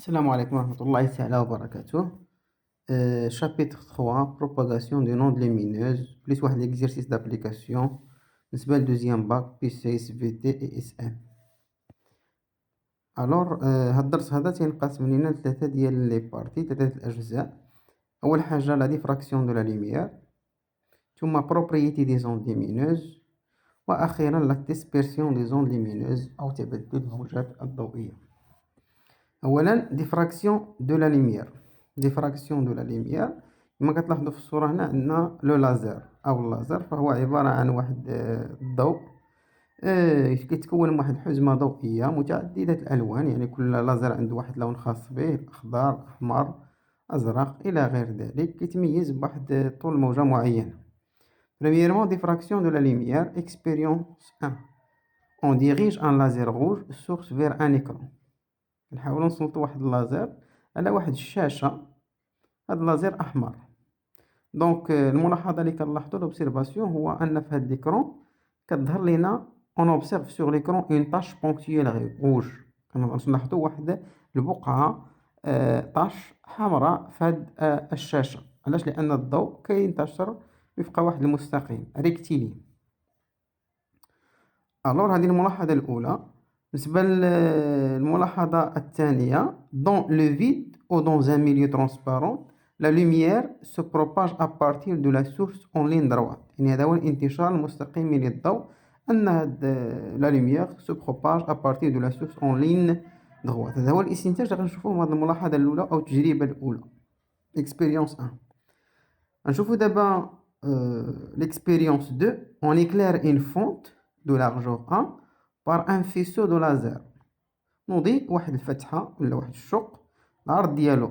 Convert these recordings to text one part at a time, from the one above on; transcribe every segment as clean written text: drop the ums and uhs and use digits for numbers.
السلام عليكم ورحمة الله تعالى وبركاته. chapitre 3 propagation des ondes lumineuses plus واحد l'exercice d'application بالنسبة لدوزيام باك بي سي اس في تي اي اس ام. الوغ هاد الدرس هذا تينقسم لينا لثلاثة ديال لي بارتي، ثلاثة الأجزاء. أول حاجة لا ديفراكسيون دو لا لوميير، ثم propriété des ondes lumineuses، وأخيرا لا dispersion des ondes lumineuses أو تبدل الموجات الضوئية. اولا ديفراكسيون دو لا لوميير. ديفراكسيون دو لا لوميير كما كتلاحظوا في الصوره هنا عندنا لو لازر او اللازر، فهو عباره عن واحد الضوء كيتكون من واحد الحزمه ضوئيه متعدده الالوان، يعني كل لازر عنده واحد اللون خاص به، اخضر، احمر، ازرق الى غير ذلك، كيتميز بواحد طول موجه معينه. Premièrement, diffraction de la lumière, expérience 1. On dirige un laser rouge source vers un écran. نحاولوا نسلطوا واحد اللازر على واحد الشاشه، هاد اللازر احمر. دونك الملاحظه اللي كنلاحظوا لوبسيرفاسيون هو ان في هاد ليكرون كتظهر لينا اون اوبسيرف سور ليكرون اون تاش بونكتويل روج. كنلاحظوا واحد البقعه طاش حمراء في هاد الشاشه. علاش؟ لان الضوء كينتشر وفق واحد المستقيم ريكتيلين. الوغ هذه الملاحظه الاولى. بالنسبة للملاحظة الثانية، dans le vide ou dans un milieu transparent la lumière se propage à partir de la source en ligne droite. يعني هذا هو الانتشار المستقيم للضوء، أن la lumière se propage à partir de la source en ligne droite. هذا هو الاستنتاج اللي غنشوفوه من هذه الملاحظة الأولى أو التجربة الأولى، expérience 1. غنشوفو دابا l'expérience 2. On éclaire une fonte de largeur 1 par un faisceau de laser. نضيء واحد الفتحة ولا واحد الشق العرض ديالو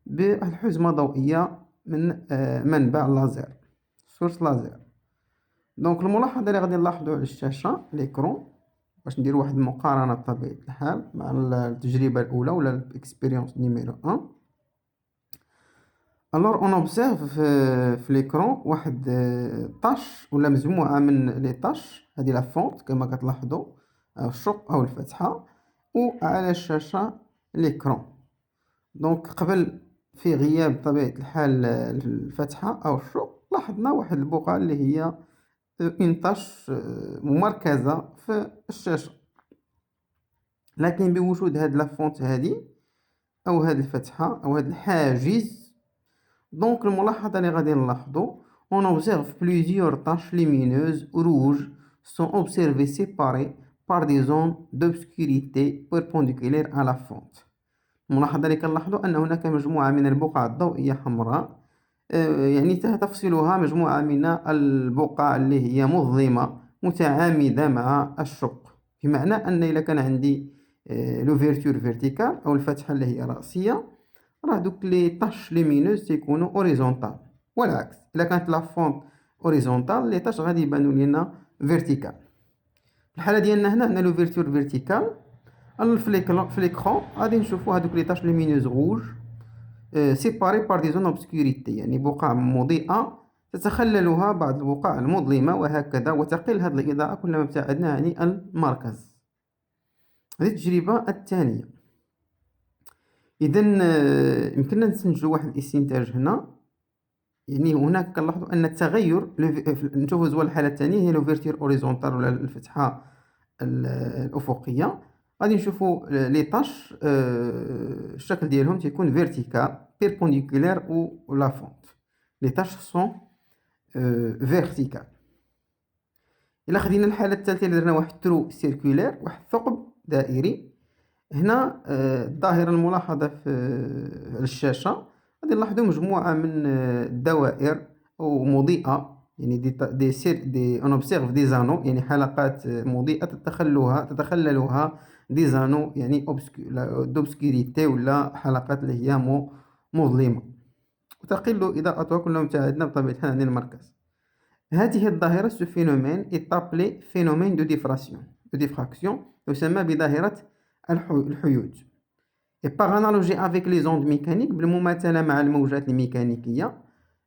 بواحد الحزمة ضوئية من منبع لازر، سورس لازر. دونك الملاحظة اللي غادي نلاحظوا على الشاشة ليكرون باش نديروا واحد المقارنة بطبيعة الحال مع التجربة الأولى ولا الإكسبيريونس نيميرو 1. الوغ اون اوبسيرف في ليكرون واحد طاش ولا مجموعة من لي طاش، هذه لا فونت كما كتلاحظوا، الشق أو الفتحة، وعلى الشاشة ليكرون. دونك قبل في غياب بطبيعة الحال الفتحة أو الشق لاحظنا واحد البقعة اللي هي اون طاش ممركزة في الشاشة، لكن بوجود هاد لا فونت هذه أو هاد الفتحة أو هاد الحاجز، دونك الملاحظة اللي غادي نلاحظوا on observe plusieurs taches lumineuses rouges sont observées séparées par des zones d'obscurité perpendiculaires à la fonte. الملاحظة اللي كنلاحظوا أن هناك مجموعة من البقع الضوئية حمراء، يعني تفصلها مجموعة من البقع اللي هي مظلمة متعامدة مع الشق، بمعنى أن إذا كان عندي لوفيرتور فيرتيكال أو الفتحة اللي هي رأسية، راه دوك لي طاش لومينوز تيكونوا اوريزونتال، والعكس إلا كانت لا فونت اوريزونتال لي طاش غادي يبانوا لينا فيرتيكال. الحالة ديالنا هنا عندنا لوفيرتور فيرتيكال، في ليكرون غادي نشوفوا هادوك لي طاش لومينوز روج سيباري بار دي زون اوبسكوريتي، يعني بقع مضيئة تتخللها بعض البقع المظلمة وهكذا، وتقل هذه الإضاءة كلما ابتعدنا عن المركز. هذه التجربة الثانية. إذن يمكننا نستنتجوا واحد الاستنتاج هنا، يعني هناك كنلاحظوا أن التغير نشوفوا زوال الحالة الثانية هي لوفيرتير اوريزونتال ولا الفتحة الأفقية، غادي نشوفوا لي طاش الشكل ديالهم تيكون فيرتيكال بيربونديكولير و لا فونت، لي طاش سون فيرتيكال. إلا خدينا الحالة الثالثة اللي درنا واحد ترو سيركولير، واحد ثقب دائري، هنا الظاهرة الملاحظة في الشاشة غادي نلاحظوا مجموعة من الدوائر أو مضيئة، يعني دي اون اوبسيرف دي زانو، يعني حلقات مضيئة تتخللها دي زانو، يعني دوبسكوريتي ولا حلقات اللي هي مظلمة، وتقل إضاءتها كلما ابتعدنا بطبيعة الحال عن المركز. هذه الظاهرة سو فينومين إتابلي فينومين دو ديفراكسيون، يسمى بظاهرة الحيود. et par analogie avec les ondes mécaniques، بالمماثلة مع الموجات الميكانيكية،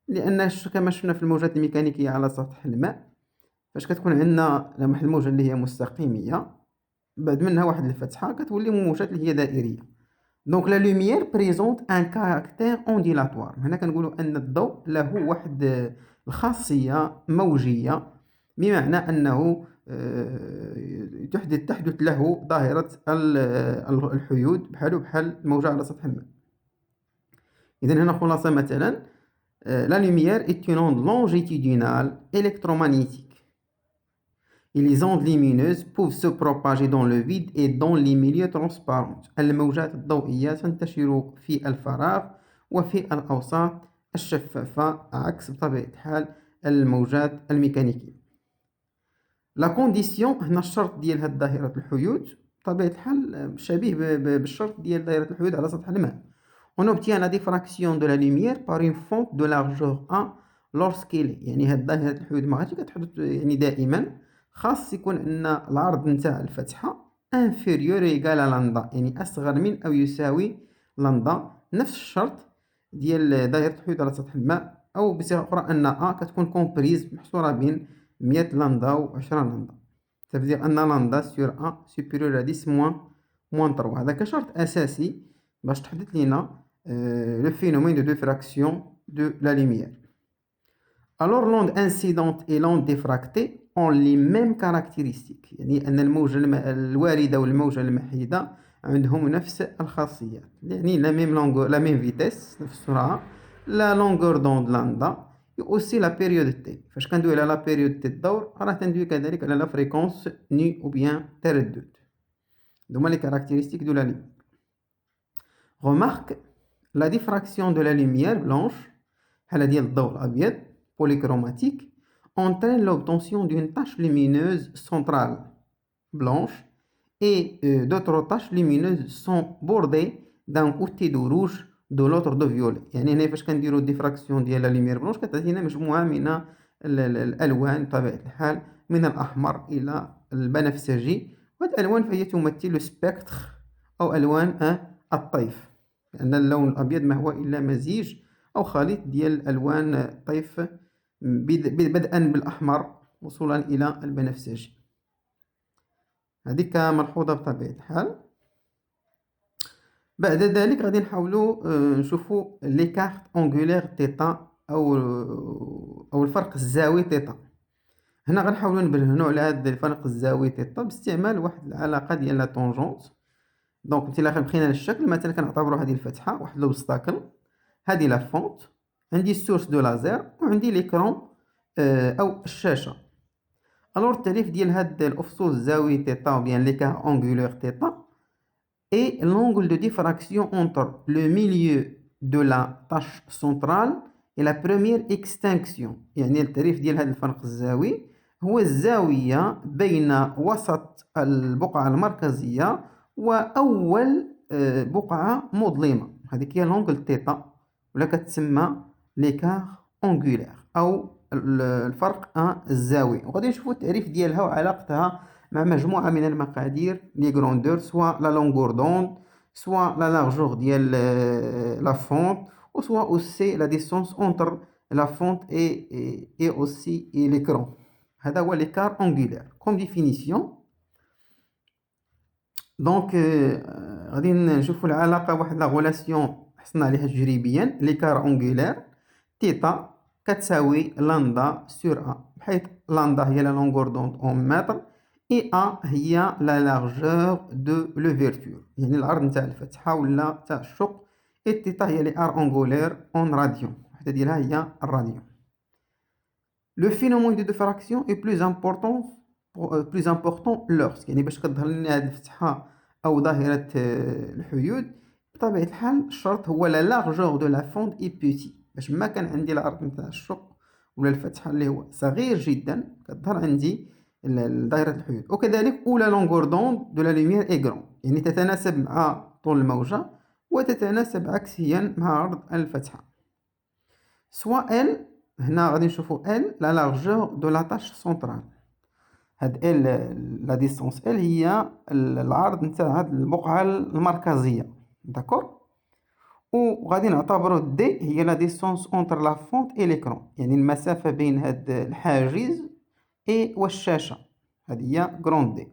لأن كما شفنا في الموجات الميكانيكية على سطح الماء، فاش كتكون عندنا واحد الموجة اللي هي مستقيمية بعد منها واحد الفتحة كتولي موجات اللي هي دائرية. دونك لا لوميير بريزونت ان كاركتير اونديلاتوار. هنا كنقولوا ان الضوء له واحد الخاصيه موجيه، بمعنى انه تحدث له ظاهره الحيود بحال الموجه على سطح الماء. اذا هنا خلاصه مثلا la lumière est une onde longitudinale électromagnétique. Et les ondes lumineuses peuvent se propager dans le vide et dans les milieux transparents. الموجات الضوئية تنتشر في الفراغ وفي الأوساط الشفافة، عكس بطبيعة الحال الموجات الميكانيكية. لا كونديسيون هنا الشرط ديال هاد ظاهرة الحيود بطبيعة الحال شبيه بالشرط ديال ظاهرة الحيود على سطح الماء. On obtient la diffraction de la lumière par une fonte de largeur 1 lorsqu'il يعني هاد ظاهرة الحيود المغناطيسية كتحدث يعني دائما خاص يكون ان العرض نتاع الفتحة inférieur ou égal à لندا، يعني اصغر من او يساوي لندا. نفس الشرط ديال دائرة الحيود على سطح الماء، او بصيغة اخرى ان ا كتكون كومبريز محصورة بين 100 لندا و 10 لندا. تفدير ان لندا سور ا سوبيريور à 10 موان 3. هذا كشرط اساسي باش تحدث لنا le phénomène de diffraction de la lumière. Alors l'onde incidente et l'onde diffractée ont les mêmes caractéristiques، يعني أن الموجة الواردة والموجة المحيدة عندهم نفس الخاصيات، يعني la même vitesse، نفس السرعة، la longueur d'onde lambda et aussi la période t. فاش كندوي على la période t الدور راه تندوي كذلك على la fréquence nu ou bien تردد. هما les caractéristiques de la lumière. Remarque la diffraction de la lumière blanche بحال ديال الضوء الأبيض polychromatique entraîne l'obtention d'une tache lumineuse centrale blanche et d'autres taches lumineuses sont bordées d'un côté de rouge de l'autre de violet. يعني هنا فاش كنديروا ديفراكسيون ديال لا لوميير بلونش كتعطينا مجموعه من الالوان بطبيعه الحال من الاحمر الى البنفسجي، وهذه الالوان فهي تمثل السبيكتر او الوان الطيف، لان اللون الابيض ما هو الا مزيج او خليط ديال الوان الطيف بدءا بالأحمر وصولا إلى البنفسجي. هذيك ملحوظة بطبيعة الحال. بعد ذلك غادي نحاولوا نشوفوا ليكارت أونغولير تيتا أو الفرق الزاوي تيتا. هنا غنحاولوا نبرهنوا على هذا الفرق الزاوي تيتا باستعمال واحد العلاقة ديال لا طونجونت. دونك انطلاقا بقينا للشكل، مثلا كنعتبروا هذه الفتحة واحد لوبستاكل، هذه لا فونت، عندي السورس دو لازير وعندي ليكرون او الشاشه. الور التعريف ديال هاد الافصول الزاوي تيتا بيان ليكار انغولير تيتا اي لونغل دو ديفراكسيون انتر لو ميليو دو لا تاش سنترال اي لا بروميير اكستانكسيون. يعني التعريف ديال هاد الفرق الزاوي هو الزاويه بين وسط البقعه المركزيه واول بقعه مظلمه، هذيك هي لونغل تيتا ولا كتسمى ليكار انغولير او الفرق الزاوي. وغادي نشوفوا التعريف ديالها وعلاقتها مع مجموعه من المقادير لي غروندور، سوا لا لونغور دوند، سوا لا لارجور ديال لا فونت، وسوا اوسي لا ديستونس اونتر لا فونت اي اوسي اي ليكرون. هذا هو ليكار انغولير كوم ديفينيسيون. دونك غادي نشوفوا العلاقه، واحد لا غولاسيون حصلنا عليها تجريبيا. ليكار انغولير تيتا كتساوي لندا سور ا، بحيث لندا هي لا لونغور دوند اون متر اي ا هي لا لارجور دو لوفيرتور، يعني العرض نتاع الفتحه ولا تاع الشق، اي تيتا هي لي ار انغولير اون راديون، وحده ديالها هي الراديون. لو فينومين دو ديفراكسيون اي بلوز امبورطون لورسك، يعني باش كتظهر لنا هذه الفتحه او ظاهره الحيود بطبيعه الحال الشرط هو لا لارجور دو لا فونت اي بوتي، باش ما كان عندي العرض نتاع الشق ولا الفتحه اللي هو صغير جدا كتظهر عندي دائره الحيود. وكذلك اولا لونغور دوند دو لا لوميير اي غرون، يعني تتناسب مع طول الموجه وتتناسب عكسيا مع عرض الفتحه. سوا ال، هنا غادي نشوفوا ال لا لارجور دو لا تاش سنترال، هاد ال لا ديستونس ال هي العرض نتاع هاد البقعه المركزيه، داكور. وغادي نعتبروا دي هي لا ديستونس اونتر لا فونت اي ليكرون، يعني المسافه بين هاد الحاجز اي والشاشه، هذه هي غروند دي.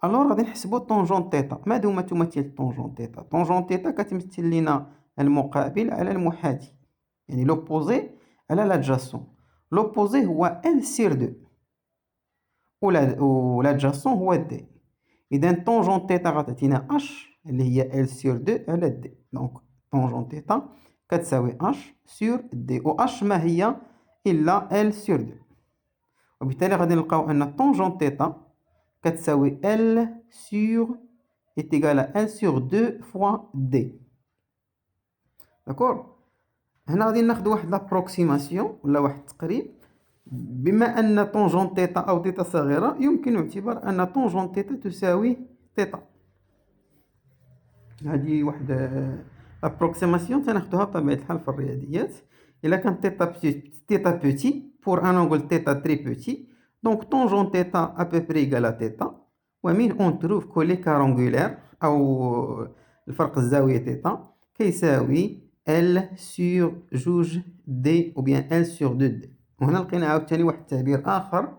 الوغ غادي نحسبو طونجون تيتا. ماذا هما تمثل طونجون تيتا؟ طونجون تيتا كتمثل لينا المقابل على المحاذي، يعني لوبوزي على لادجاسون. لوبوزي هو ال سير دو، و لادجاسون هو دي. اذا طونجون تيتا غتعطينا اش اللي هي ال سير دو على دي. دونك طونجون تيتا كتساوي اش سور دي، و اش ما هي الا ال سور دو. وبالتالي غادي نلقاو ان طونجون تيتا كتساوي ال سور est égal à 1 sur 2 fois d. داكور؟ هنا غادي ناخذ واحد لابروكسيماسيون ولا واحد التقريب. بما ان طونجون تيتا او تيتا صغيره، يمكن اعتبار ان طونجون تيتا تساوي تيتا. هذه واحد لابروكسيماسيون تناخذوها بطبيعه الحال في الرياضيات. الا كان تيتا بوتي pour un angle θ très petit, donc tangente θ à peu près égale à θ. ومن on trouve que l'écart angulaire أو الفرق الزاوية θ كيساوي L sur جوج D ou bien L sur 2D. وهنا لقينا عاوتاني واحد التعبير آخر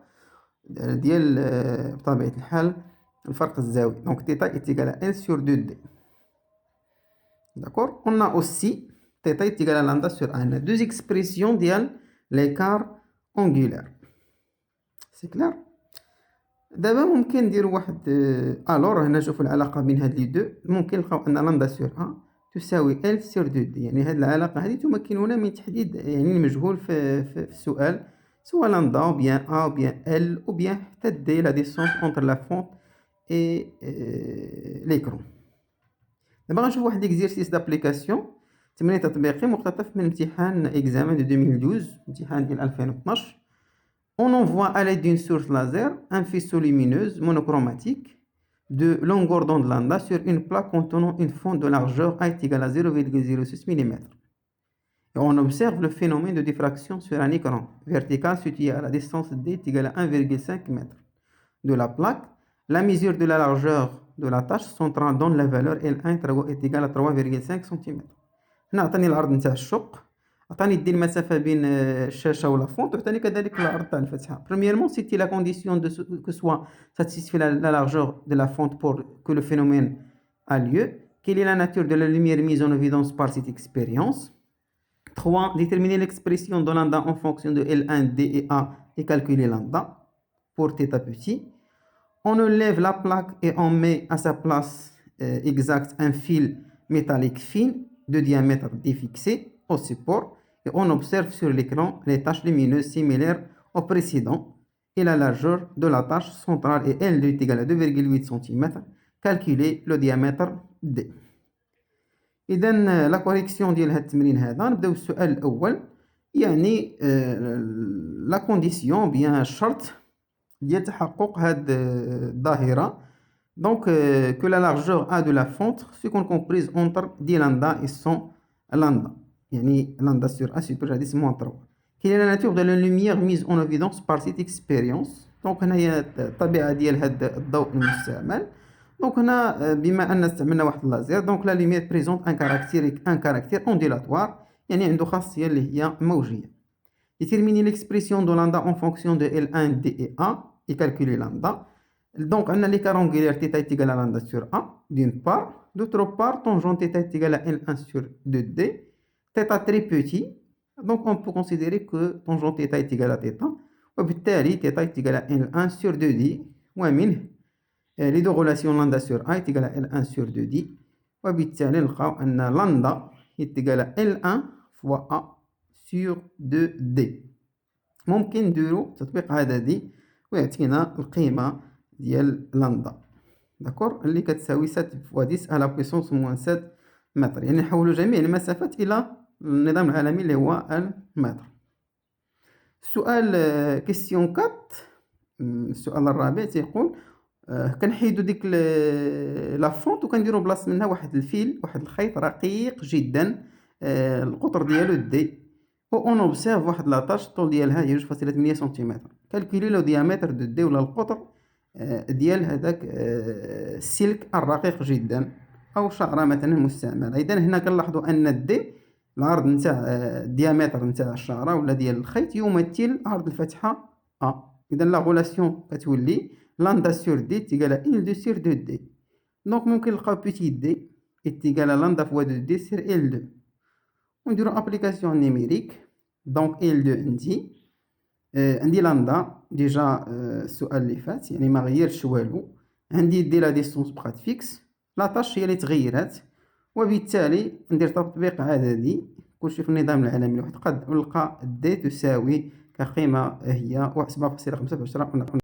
ديال بطبيعة الحال الفرق الزاوي. donc θ est égal à L sur 2D. D'accord? On a aussi θ est égal à lambda sur 1. On a deux expressions ديال l'écart angulaire. C'est clair? دابا ممكن نديرو واحد الور هنا نشوفو العلاقه بين هاد لي دو. ممكن نلقاو ان لامدا سور ا تساوي ال سور دو دي، يعني هاد العلاقه هذه تمكننا من تحديد يعني المجهول في السؤال، سواء لامدا او بيان ا او بيان ال او بيان حتى دي لا ديستونس اونتر لا فونت اي ليكرون. دابا غنشوف واحد ليكزيرسيس دابليكاسيون، تمرين تطبيقي مقتطف من امتحان اكزامان دو 2012، امتحان ديال 2012. On envoie à l'aide d'une source laser un faisceau lumineuse monochromatique de longueur d'onde lambda sur une plaque contenant une fente de largeur A est égale à 0,06 mm. Et on observe le phénomène de diffraction sur un écran vertical situé à la distance D est égale à 1,5 m de la plaque. La mesure de la largeur de la tâche centrale donne la valeur L1 est égale à 3,5 cm. هنا عطاني العرض نتاع الشق، عطاني دي المسافه بين الشاشه ولا فونت، وعطاني كذلك العرض تاع الفتحه. Premièrement, c'était la condition de que soit satisfait la largeur de la fente pour que le phénomène a lieu. Quelle est la nature de la lumière mise en évidence par cette expérience? 3. Déterminer l'expression de lambda en fonction de L1, D et A et calculer lambda pour θ petit. On enlève la plaque et on met à sa place exacte un fil métallique fin de diamètre D fixé au support. Et on observe sur l'écran les taches lumineuses similaires au précédent et la largeur de la tache centrale est L est égale à 2,8 cm. Calculer le diamètre D. إذا لا كوريكسيون ديال هذا التمرين هذا نبداو بالسؤال الأول، يعني لا كونديسيون بيان الشرط ديال تحقق هذه الظاهرة. Donc que la largeur A de la fente soit comprise entre d lambda et son lambda. يعني lambda sur A supérieur à 10 moins 3. Quelle est la nature de la lumière mise en évidence par cette expérience? Donc هنايا الطبيعة ديال هذا الضوء المستعمل. Donc هنا بما أن استعملنا واحد اللازير، donc la lumière présente un caractère ondulatoire، يعني عنده خاصية اللي هي موجية. Déterminer l'expression de lambda en fonction de L1, D et A et calculer lambda. Donc on a l'écart angulaire θ est égal à lambda sur A d'une part, d'autre part tangente θ est égal à L1 sur 2D. θ très petit, donc on peut considérer que tangente θ est égal à θ، وبالتالي θ est égal à L1 sur 2D. ومنه les deux relations lambda sur A est égal à L1 sur 2D. وبالتالي نلقاو أن lambda est égal à L1 fois A sur 2D. ممكن نديرو تطبيق عددي ويعطينا القيمة ديال لامدا، داكور، اللي كتساوي 7 فوا 10 على بويسونس موان 7 متر، يعني نحولوا جميع المسافات إلى النظام العالمي اللي هو المتر. السؤال كيستيون 4، السؤال الرابع تيقول كنحيدو ديك لا فونت وكنديرو بلاصه منها واحد الفيل، واحد الخيط رقيق جدا القطر ديالو دي، و اون اوبسيرف واحد لاطاش الطول ديالها هي 2.8 سنتيمتر. كالكولي لو ديامتر دو دي ولا القطر ديال هذاك السلك الرقيق جدا او شعره مثلا مستعمله. اذا هنا كنلاحظوا ان الدي العرض نتاع الديامتر نتاع الشعره ولا ديال الخيط يمثل عرض الفتحه ا. اذا لا غولاسيون كتولي لندا سور دي تيقال ال دو سور دو دي. دونك ممكن نلقاو بيتي دي تيقال لندا فوا دو دي سير ال دو، ونديرو ابليكاسيون نيميريك. دونك ال دو عندي عندي لندا ديجا السؤال اللي فات يعني ما غيرش والو. عندي دي لا ديستونس بقات فيكس، لاطاش هي اللي تغيرات، وبالتالي ندير تطبيق عددي كلشي في النظام العالمي الواحد قد نلقى دي تساوي كقيمة هي 7.25.